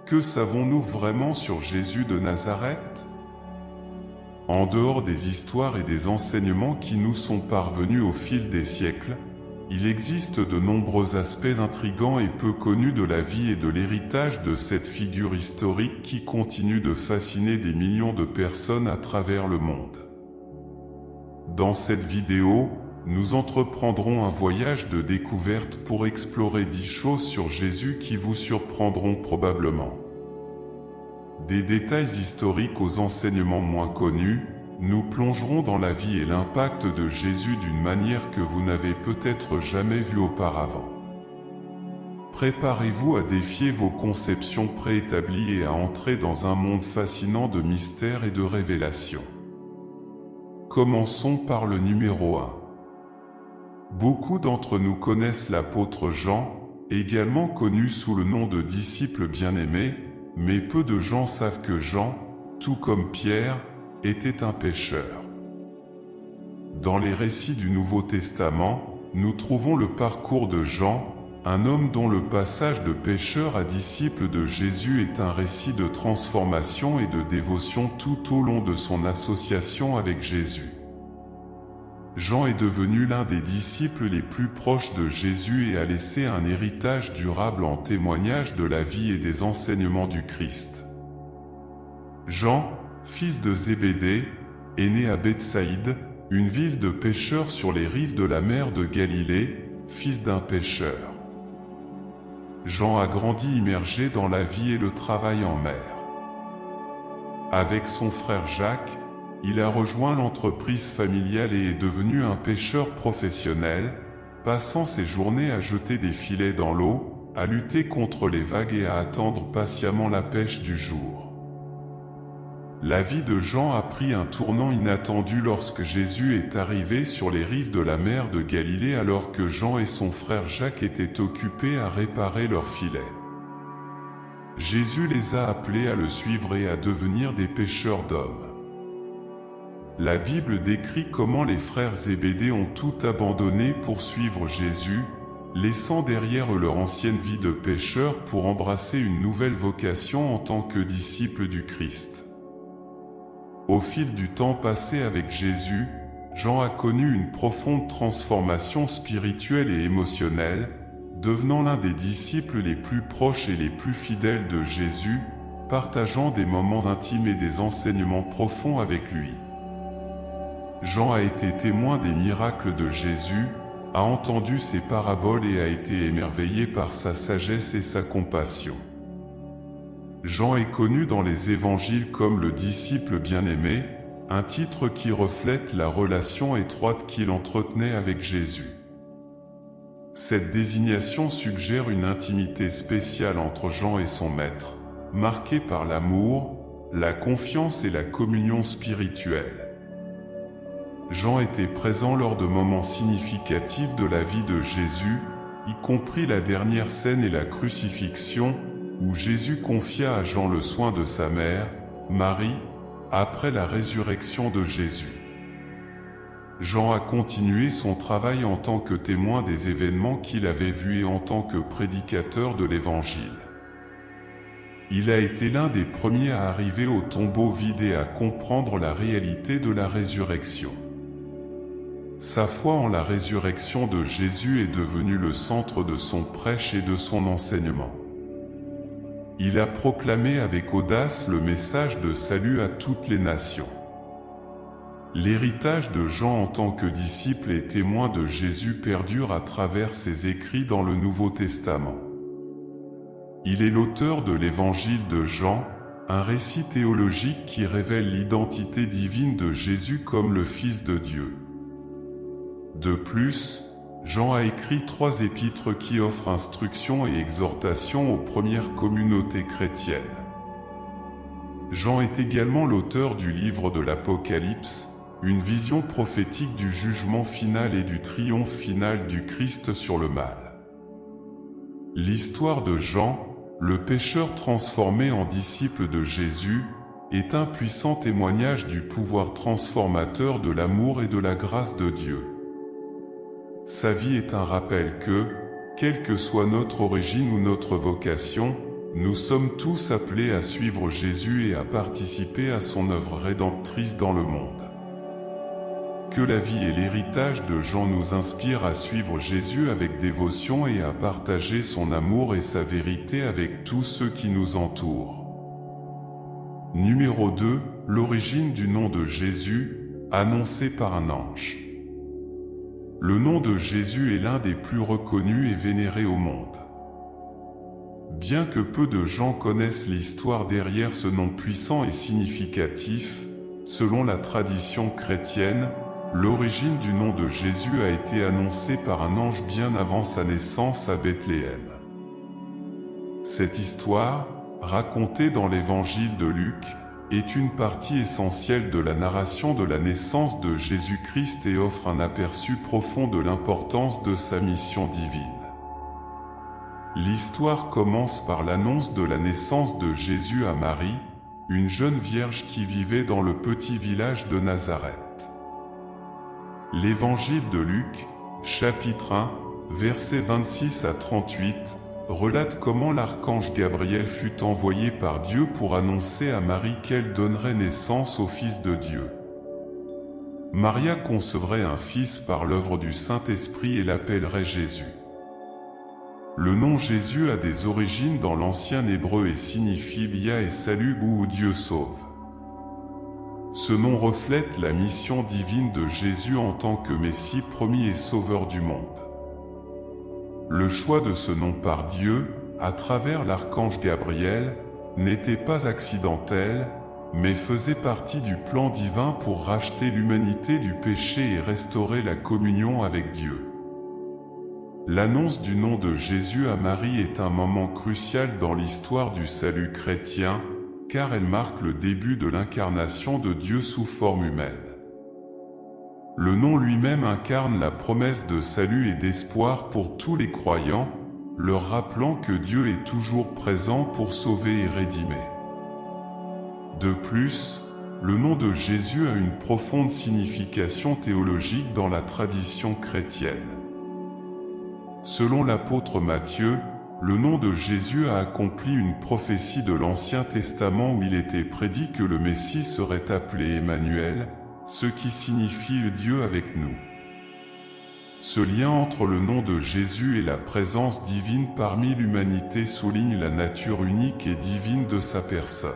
Que savons-nous vraiment sur Jésus de Nazareth? En dehors des histoires et des enseignements qui nous sont parvenus au fil des siècles, il existe de nombreux aspects intrigants et peu connus de la vie et de l'héritage de cette figure historique qui continue de fasciner des millions de personnes à travers le monde. Dans cette vidéo, nous entreprendrons un voyage de découverte pour explorer 10 choses sur Jésus qui vous surprendront probablement. Des détails historiques aux enseignements moins connus, nous plongerons dans la vie et l'impact de Jésus d'une manière que vous n'avez peut-être jamais vue auparavant. Préparez-vous à défier vos conceptions préétablies et à entrer dans un monde fascinant de mystères et de révélations. Commençons par le numéro 1. Beaucoup d'entre nous connaissent l'apôtre Jean, également connu sous le nom de disciple bien-aimé, mais peu de gens savent que Jean, tout comme Pierre, était un pécheur. Dans les récits du Nouveau Testament, nous trouvons le parcours de Jean, un homme dont le passage de pécheur à disciple de Jésus est un récit de transformation et de dévotion tout au long de son association avec Jésus. Jean est devenu l'un des disciples les plus proches de Jésus et a laissé un héritage durable en témoignage de la vie et des enseignements du Christ. Jean, fils de Zébédée, est né à Bethsaïde, une ville de pêcheurs sur les rives de la mer de Galilée, fils d'un pêcheur. Jean a grandi immergé dans la vie et le travail en mer. Avec son frère Jacques, il a rejoint l'entreprise familiale et est devenu un pêcheur professionnel, passant ses journées à jeter des filets dans l'eau, à lutter contre les vagues et à attendre patiemment la pêche du jour. La vie de Jean a pris un tournant inattendu lorsque Jésus est arrivé sur les rives de la mer de Galilée alors que Jean et son frère Jacques étaient occupés à réparer leurs filets. Jésus les a appelés à le suivre et à devenir des pêcheurs d'hommes. La Bible décrit comment les frères Zébédée ont tout abandonné pour suivre Jésus, laissant derrière eux leur ancienne vie de pêcheurs pour embrasser une nouvelle vocation en tant que disciples du Christ. Au fil du temps passé avec Jésus, Jean a connu une profonde transformation spirituelle et émotionnelle, devenant l'un des disciples les plus proches et les plus fidèles de Jésus, partageant des moments intimes et des enseignements profonds avec lui. Jean a été témoin des miracles de Jésus, a entendu ses paraboles et a été émerveillé par sa sagesse et sa compassion. Jean est connu dans les évangiles comme le disciple bien-aimé, un titre qui reflète la relation étroite qu'il entretenait avec Jésus. Cette désignation suggère une intimité spéciale entre Jean et son maître, marquée par l'amour, la confiance et la communion spirituelle. Jean était présent lors de moments significatifs de la vie de Jésus, y compris la dernière scène et la crucifixion, où Jésus confia à Jean le soin de sa mère, Marie, après la résurrection de Jésus. Jean a continué son travail en tant que témoin des événements qu'il avait vus et en tant que prédicateur de l'Évangile. Il a été l'un des premiers à arriver au tombeau vide et à comprendre la réalité de la résurrection. Sa foi en la résurrection de Jésus est devenue le centre de son prêche et de son enseignement. Il a proclamé avec audace le message de salut à toutes les nations. L'héritage de Jean en tant que disciple et témoin de Jésus perdure à travers ses écrits dans le Nouveau Testament. Il est l'auteur de l'Évangile de Jean, un récit théologique qui révèle l'identité divine de Jésus comme le Fils de Dieu. De plus, Jean a écrit 3 épîtres qui offrent instruction et exhortation aux premières communautés chrétiennes. Jean est également l'auteur du livre de l'Apocalypse, une vision prophétique du jugement final et du triomphe final du Christ sur le mal. L'histoire de Jean, le pécheur transformé en disciple de Jésus, est un puissant témoignage du pouvoir transformateur de l'amour et de la grâce de Dieu. Sa vie est un rappel que, quelle que soit notre origine ou notre vocation, Nous sommes tous appelés à suivre Jésus et à participer à son œuvre rédemptrice dans le monde. Que la vie et l'héritage de Jean nous inspirent à suivre Jésus avec dévotion et à partager son amour et sa vérité avec tous ceux qui nous entourent. Numéro 2. L'origine du nom de Jésus, annoncé par un ange. Le nom de Jésus est l'un des plus reconnus et vénérés au monde. Bien que peu de gens connaissent l'histoire derrière ce nom puissant et significatif, selon la tradition chrétienne, l'origine du nom de Jésus a été annoncée par un ange bien avant sa naissance à Bethléem. Cette histoire, racontée dans l'évangile de Luc, est une partie essentielle de la narration de la naissance de Jésus-Christ et offre un aperçu profond de l'importance de sa mission divine. L'histoire commence par l'annonce de la naissance de Jésus à Marie, une jeune vierge qui vivait dans le petit village de Nazareth. L'évangile de Luc, chapitre 1, versets 26 à 38, relate comment l'archange Gabriel fut envoyé par Dieu pour annoncer à Marie qu'elle donnerait naissance au Fils de Dieu. Maria concevrait un fils par l'œuvre du Saint-Esprit et l'appellerait Jésus. Le nom Jésus a des origines dans l'ancien hébreu et signifie Lia et salut ou Dieu sauve. Ce nom reflète la mission divine de Jésus en tant que Messie promis et sauveur du monde. Le choix de ce nom par Dieu, à travers l'archange Gabriel, n'était pas accidentel, mais faisait partie du plan divin pour racheter l'humanité du péché et restaurer la communion avec Dieu. L'annonce du nom de Jésus à Marie est un moment crucial dans l'histoire du salut chrétien, car elle marque le début de l'incarnation de Dieu sous forme humaine. Le nom lui-même incarne la promesse de salut et d'espoir pour tous les croyants, leur rappelant que Dieu est toujours présent pour sauver et rédimer. De plus, le nom de Jésus a une profonde signification théologique dans la tradition chrétienne. Selon l'apôtre Matthieu, le nom de Jésus a accompli une prophétie de l'Ancien Testament où il était prédit que le Messie serait appelé Emmanuel, ce qui signifie Dieu avec nous. Ce lien entre le nom de Jésus et la présence divine parmi l'humanité souligne la nature unique et divine de sa personne.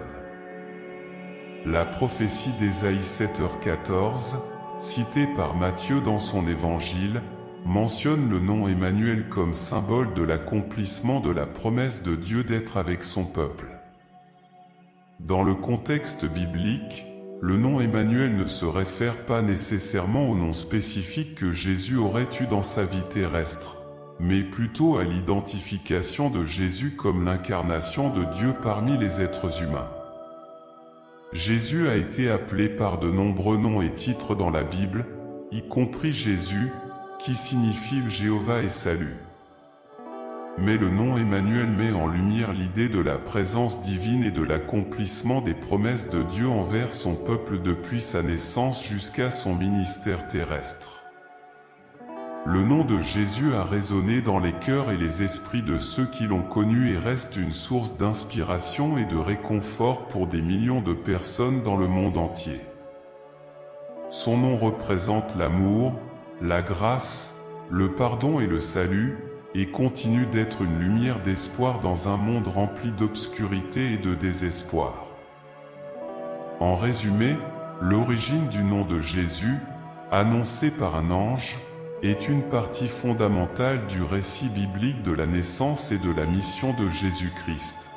La prophétie d'Ésaïe 7h14, citée par Matthieu dans son évangile, mentionne le nom Emmanuel comme symbole de l'accomplissement de la promesse de Dieu d'être avec son peuple. Dans le contexte biblique, le nom Emmanuel ne se réfère pas nécessairement au nom spécifique que Jésus aurait eu dans sa vie terrestre, mais plutôt à l'identification de Jésus comme l'incarnation de Dieu parmi les êtres humains. Jésus a été appelé par de nombreux noms et titres dans la Bible, y compris Jésus, qui signifie Jéhovah et salut. Mais le nom Emmanuel met en lumière l'idée de la présence divine et de l'accomplissement des promesses de Dieu envers son peuple depuis sa naissance jusqu'à son ministère terrestre. Le nom de Jésus a résonné dans les cœurs et les esprits de ceux qui l'ont connu et reste une source d'inspiration et de réconfort pour des millions de personnes dans le monde entier. Son nom représente l'amour, la grâce, le pardon et le salut, et continue d'être une lumière d'espoir dans un monde rempli d'obscurité et de désespoir. En résumé, l'origine du nom de Jésus, annoncé par un ange, est une partie fondamentale du récit biblique de la naissance et de la mission de Jésus-Christ.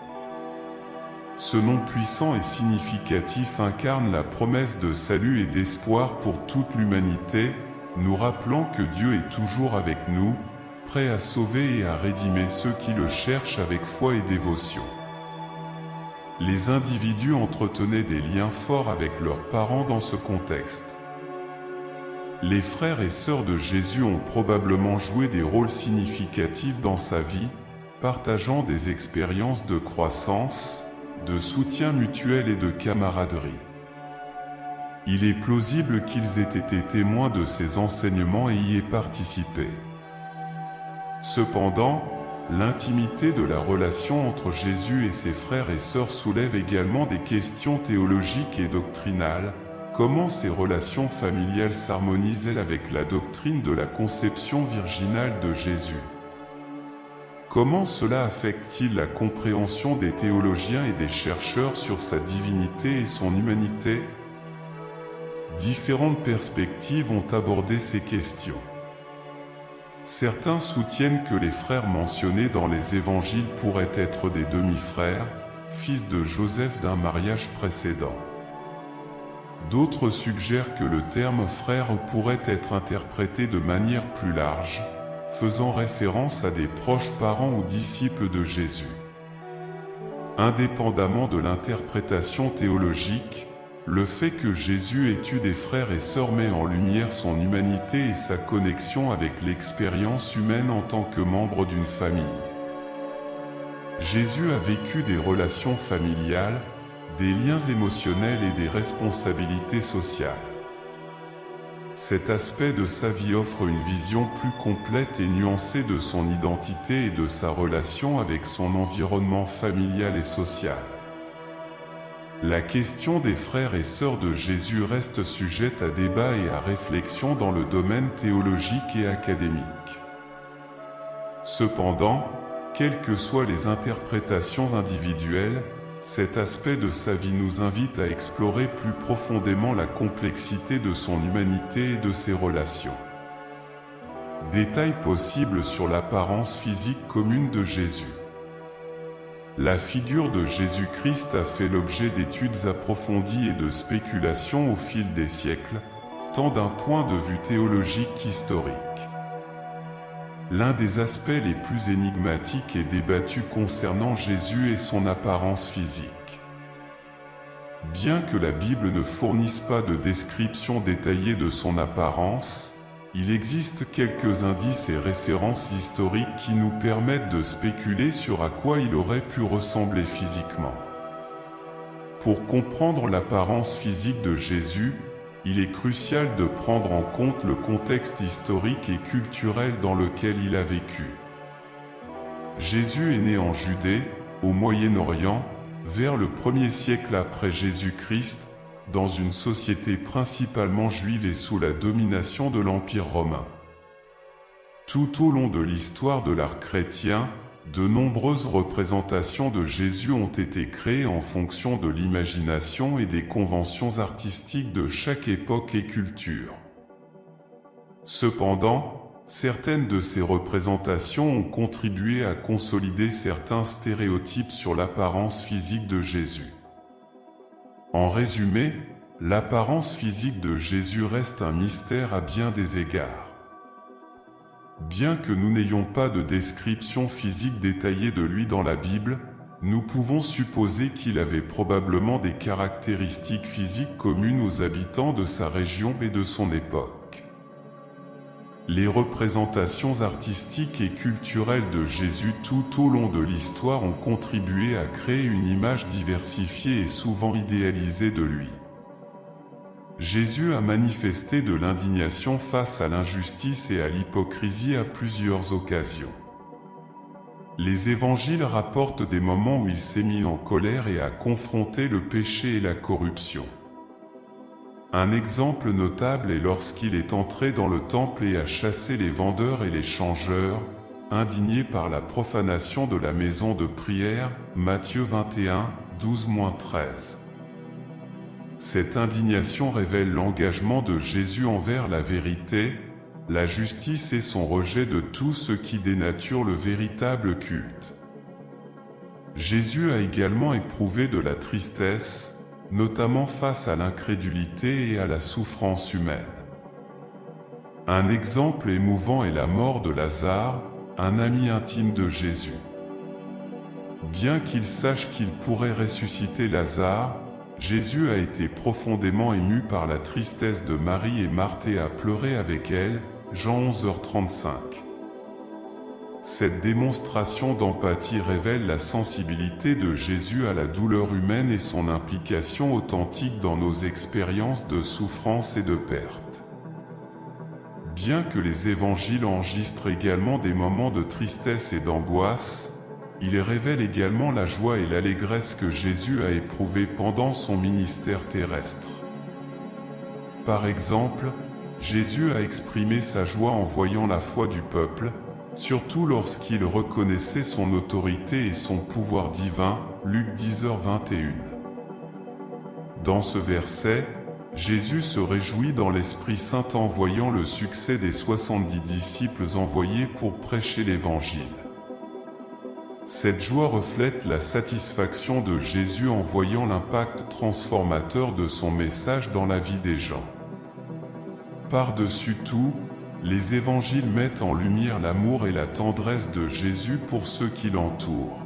Ce nom puissant et significatif incarne la promesse de salut et d'espoir pour toute l'humanité, nous rappelant que Dieu est toujours avec nous, prêt à sauver et à rédimer ceux qui le cherchent avec foi et dévotion. Les individus entretenaient des liens forts avec leurs parents dans ce contexte. Les frères et sœurs de Jésus ont probablement joué des rôles significatifs dans sa vie, partageant des expériences de croissance, de soutien mutuel et de camaraderie. Il est plausible qu'ils aient été témoins de ses enseignements et y aient participé. Cependant, L'intimité de la relation entre Jésus et ses frères et sœurs soulève également des questions théologiques et doctrinales. Comment ces relations familiales s'harmonisent-elles avec la doctrine de la conception virginale de Jésus? Comment cela affecte-t-il la compréhension des théologiens et des chercheurs sur sa divinité et son humanité? Différentes perspectives ont abordé ces questions. Certains soutiennent que les frères mentionnés dans les évangiles pourraient être des demi-frères, fils de Joseph d'un mariage précédent. D'autres suggèrent que le terme frère pourrait être interprété de manière plus large, faisant référence à des proches parents ou disciples de Jésus. Indépendamment de l'interprétation théologique, le fait que Jésus ait eu des frères et sœurs met en lumière son humanité et sa connexion avec l'expérience humaine en tant que membre d'une famille. Jésus a vécu des relations familiales, des liens émotionnels et des responsabilités sociales. Cet aspect de sa vie offre une vision plus complète et nuancée de son identité et de sa relation avec son environnement familial et social. La question des frères et sœurs de Jésus reste sujette à débat et à réflexion dans le domaine théologique et académique. Cependant, quelles que soient les interprétations individuelles, cet aspect de sa vie nous invite à explorer plus profondément la complexité de son humanité et de ses relations. Détails possibles sur l'apparence physique commune de Jésus. La figure de Jésus-Christ a fait l'objet d'études approfondies et de spéculations au fil des siècles, tant d'un point de vue théologique qu'historique. L'un des aspects les plus énigmatiques et débattus concernant Jésus est son apparence physique. Bien que la Bible ne fournisse pas de description détaillée de son apparence, il existe quelques indices et références historiques qui nous permettent de spéculer sur à quoi il aurait pu ressembler physiquement. Pour comprendre l'apparence physique de Jésus, il est crucial de prendre en compte le contexte historique et culturel dans lequel il a vécu. Jésus est né en Judée, au Moyen-Orient, vers le 1er siècle après Jésus-Christ, dans une société principalement juive et sous la domination de l'Empire romain. Tout au long de l'histoire de l'art chrétien, de nombreuses représentations de Jésus ont été créées en fonction de l'imagination et des conventions artistiques de chaque époque et culture. Cependant, certaines de ces représentations ont contribué à consolider certains stéréotypes sur l'apparence physique de Jésus. En résumé, l'apparence physique de Jésus reste un mystère à bien des égards. Bien que nous n'ayons pas de description physique détaillée de lui dans la Bible, nous pouvons supposer qu'il avait probablement des caractéristiques physiques communes aux habitants de sa région et de son époque. Les représentations artistiques et culturelles de Jésus tout au long de l'histoire ont contribué à créer une image diversifiée et souvent idéalisée de lui. Jésus a manifesté de l'indignation face à l'injustice et à l'hypocrisie à plusieurs occasions. Les évangiles rapportent des moments où il s'est mis en colère et a confronté le péché et la corruption. Un exemple notable est lorsqu'il est entré dans le temple et a chassé les vendeurs et les changeurs, indignés par la profanation de la maison de prière, Matthieu 21, 12-13. Cette indignation révèle l'engagement de Jésus envers la vérité, la justice et son rejet de tout ce qui dénature le véritable culte. Jésus a également éprouvé de la tristesse, notamment face à l'incrédulité et à la souffrance humaine. Un exemple émouvant est la mort de Lazare, un ami intime de Jésus. Bien qu'il sache qu'il pourrait ressusciter Lazare, Jésus a été profondément ému par la tristesse de Marie et Marthe et a pleuré avec elle, Jean 11h35. Cette démonstration d'empathie révèle la sensibilité de Jésus à la douleur humaine et son implication authentique dans nos expériences de souffrance et de perte. Bien que les évangiles enregistrent également des moments de tristesse et d'angoisse, ils révèlent également la joie et l'allégresse que Jésus a éprouvées pendant son ministère terrestre. Par exemple, Jésus a exprimé sa joie en voyant la foi du peuple, surtout lorsqu'il reconnaissait son autorité et son pouvoir divin, Luc 10h21. Dans ce verset, Jésus se réjouit dans l'Esprit Saint en voyant le succès des 70 disciples envoyés pour prêcher l'Évangile. Cette joie reflète la satisfaction de Jésus en voyant l'impact transformateur de son message dans la vie des gens. Par-dessus tout, les évangiles mettent en lumière l'amour et la tendresse de Jésus pour ceux qui l'entourent.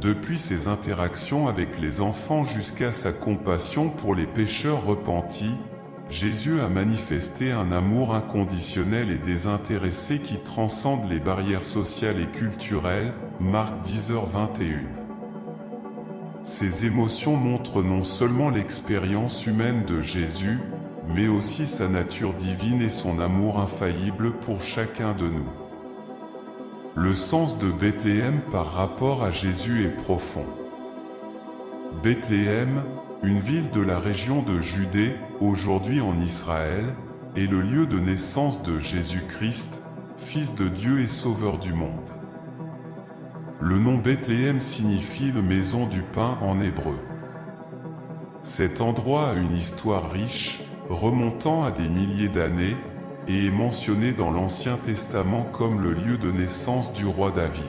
Depuis ses interactions avec les enfants jusqu'à sa compassion pour les pécheurs repentis, Jésus a manifesté un amour inconditionnel et désintéressé qui transcende les barrières sociales et culturelles, Marc 10h21. Ces émotions montrent non seulement l'expérience humaine de Jésus, mais aussi sa nature divine et son amour infaillible pour chacun de nous. Le sens de Bethléem par rapport à Jésus est profond. Bethléem, une ville de la région de Judée, aujourd'hui en Israël, est le lieu de naissance de Jésus-Christ, Fils de Dieu et Sauveur du monde. Le nom Bethléem signifie le maison du pain en hébreu. Cet endroit a une histoire riche, remontant à des milliers d'années, et est mentionné dans l'Ancien Testament comme le lieu de naissance du roi David.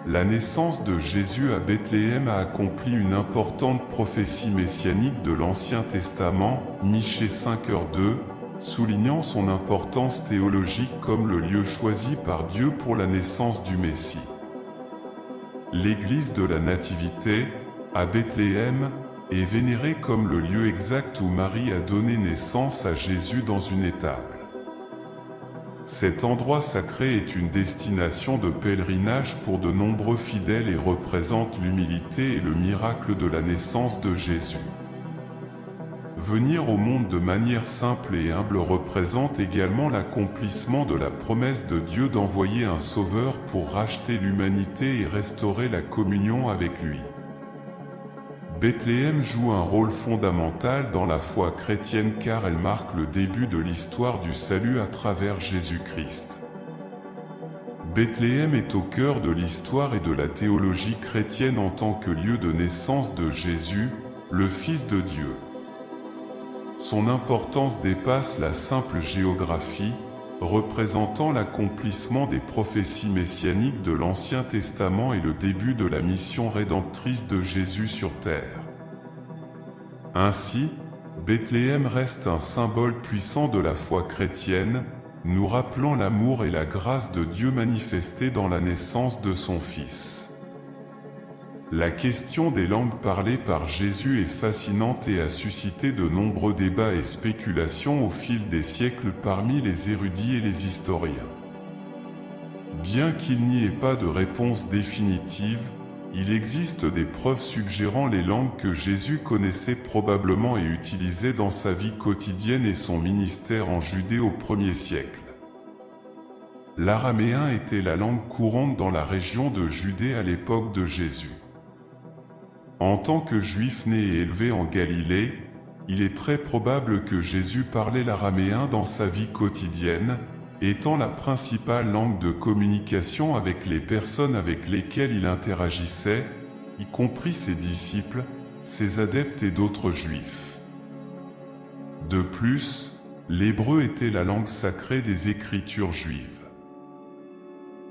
La naissance de Jésus à Bethléem a accompli une importante prophétie messianique de l'Ancien Testament, Michée 5h2, soulignant son importance théologique comme le lieu choisi par Dieu pour la naissance du Messie. L'église de la Nativité, à Bethléem, est vénérée comme le lieu exact où Marie a donné naissance à Jésus dans une étable. Cet endroit sacré est une destination de pèlerinage pour de nombreux fidèles et représente l'humilité et le miracle de la naissance de Jésus. Venir au monde de manière simple et humble représente également l'accomplissement de la promesse de Dieu d'envoyer un sauveur pour racheter l'humanité et restaurer la communion avec lui. Bethléem joue un rôle fondamental dans la foi chrétienne car elle marque le début de l'histoire du salut à travers Jésus-Christ. Bethléem est au cœur de l'histoire et de la théologie chrétienne en tant que lieu de naissance de Jésus, le Fils de Dieu. Son importance dépasse la simple géographie, représentant l'accomplissement des prophéties messianiques de l'Ancien Testament et le début de la mission rédemptrice de Jésus sur terre. Ainsi, Bethléem reste un symbole puissant de la foi chrétienne, nous rappelant l'amour et la grâce de Dieu manifestés dans la naissance de son Fils. La question des langues parlées par Jésus est fascinante et a suscité de nombreux débats et spéculations au fil des siècles parmi les érudits et les historiens. Bien qu'il n'y ait pas de réponse définitive, il existe des preuves suggérant les langues que Jésus connaissait probablement et utilisait dans sa vie quotidienne et son ministère en Judée au 1er siècle. L'araméen était la langue courante dans la région de Judée à l'époque de Jésus. En tant que juif né et élevé en Galilée, il est très probable que Jésus parlait l'araméen dans sa vie quotidienne, étant la principale langue de communication avec les personnes avec lesquelles il interagissait, y compris ses disciples, ses adeptes et d'autres juifs. De plus, l'hébreu était la langue sacrée des Écritures juives.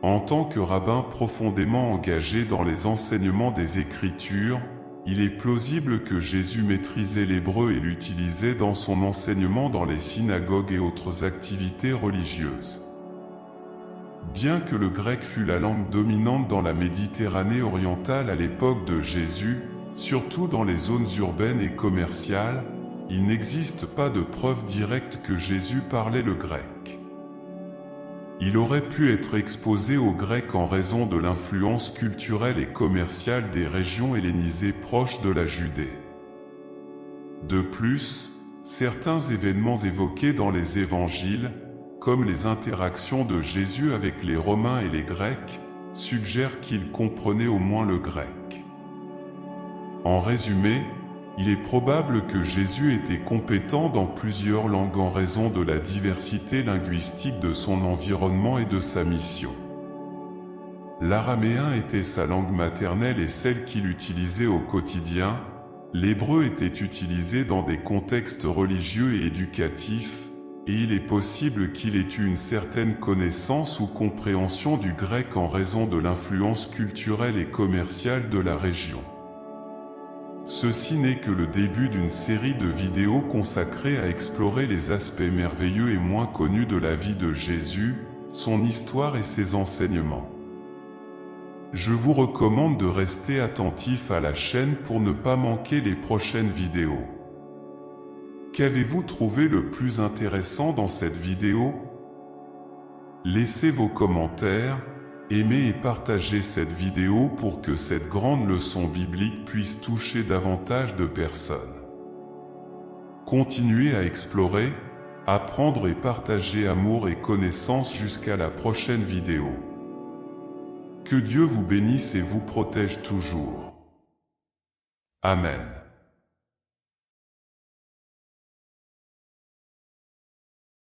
En tant que rabbin profondément engagé dans les enseignements des Écritures, il est plausible que Jésus maîtrisait l'hébreu et l'utilisait dans son enseignement dans les synagogues et autres activités religieuses. Bien que le grec fût la langue dominante dans la Méditerranée orientale à l'époque de Jésus, surtout dans les zones urbaines et commerciales, il n'existe pas de preuve directe que Jésus parlait le grec. Il aurait pu être exposé au grec en raison de l'influence culturelle et commerciale des régions hellénisées proches de la Judée. De plus, Certains événements évoqués dans les évangiles, comme les interactions de Jésus avec les Romains et les Grecs, suggèrent qu'il comprenait au moins le grec. En résumé, il est probable que Jésus était compétent dans plusieurs langues en raison de la diversité linguistique de son environnement et de sa mission. L'araméen était sa langue maternelle et celle qu'il utilisait au quotidien. L'hébreu était utilisé dans des contextes religieux et éducatifs, et il est possible qu'il ait eu une certaine connaissance ou compréhension du grec en raison de l'influence culturelle et commerciale de la région. Ceci n'est que le début d'une série de vidéos consacrées à explorer les aspects merveilleux et moins connus de la vie de Jésus, son histoire et ses enseignements. Je vous recommande de rester attentif à la chaîne pour ne pas manquer les prochaines vidéos. Qu'avez-vous trouvé le plus intéressant dans cette vidéo? Laissez vos commentaires, aimez et partagez cette vidéo pour que cette grande leçon biblique puisse toucher davantage de personnes. Continuez à explorer, apprendre et partager amour et connaissance jusqu'à la prochaine vidéo. Que Dieu vous bénisse et vous protège toujours. Amen.